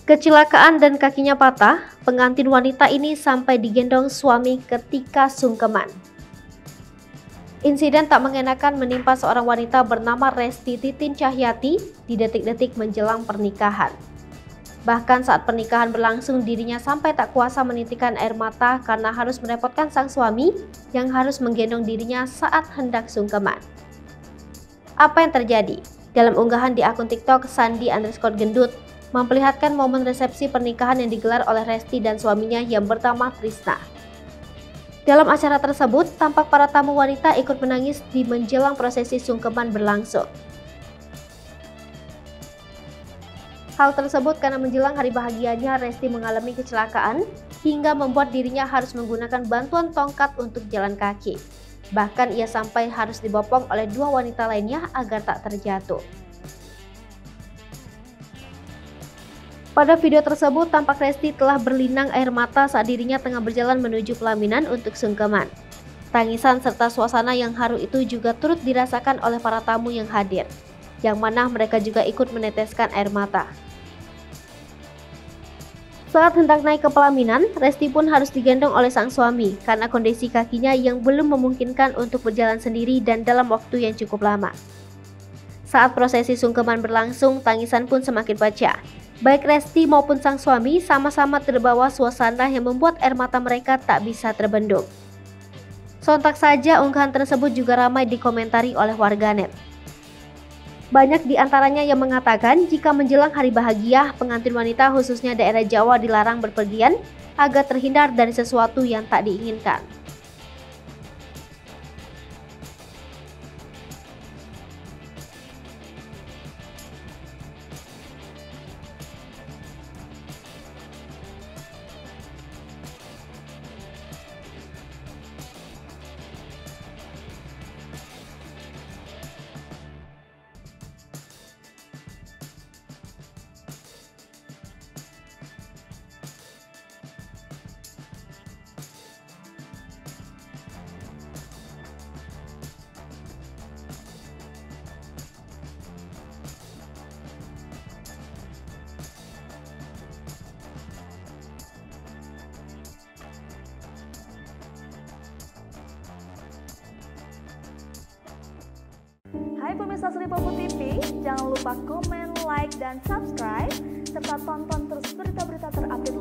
Kecelakaan dan kakinya patah, pengantin wanita ini sampai digendong suami ketika sungkeman. Insiden tak mengenakan menimpa seorang wanita bernama Resti Titin Cahyati di detik-detik menjelang pernikahan. Bahkan saat pernikahan berlangsung, dirinya sampai tak kuasa menitikkan air mata karena harus merepotkan sang suami yang harus menggendong dirinya saat hendak sungkeman. Apa yang terjadi? Dalam unggahan di akun TikTok Sandi_Gendut memperlihatkan momen resepsi pernikahan yang digelar oleh Resti dan suaminya yang bernama Trisna. Dalam acara tersebut, tampak para tamu wanita ikut menangis di menjelang prosesi sungkeman berlangsung. Hal tersebut karena menjelang hari bahagianya Resti mengalami kecelakaan hingga membuat dirinya harus menggunakan bantuan tongkat untuk jalan kaki. Bahkan ia sampai harus dibopong oleh dua wanita lainnya agar tak terjatuh. Pada video tersebut tampak Resti telah berlinang air mata saat dirinya tengah berjalan menuju pelaminan untuk sungkeman. Tangisan serta suasana yang haru itu juga turut dirasakan oleh para tamu yang hadir, yang mana mereka juga ikut meneteskan air mata. Saat hendak naik ke pelaminan, Resti pun harus digendong oleh sang suami karena kondisi kakinya yang belum memungkinkan untuk berjalan sendiri dan dalam waktu yang cukup lama. Saat prosesi sungkeman berlangsung, tangisan pun semakin pecah. Baik Resti maupun sang suami sama-sama terbawa suasana yang membuat air mata mereka tak bisa terbendung. Sontak saja unggahan tersebut juga ramai dikomentari oleh warganet. Banyak di antaranya yang mengatakan jika menjelang hari bahagia, pengantin wanita khususnya daerah Jawa dilarang berpergian agar terhindar dari sesuatu yang tak diinginkan. Hai pemirsa Sri Popo TV, jangan lupa komen, like, dan subscribe, serta tonton terus berita-berita terupdate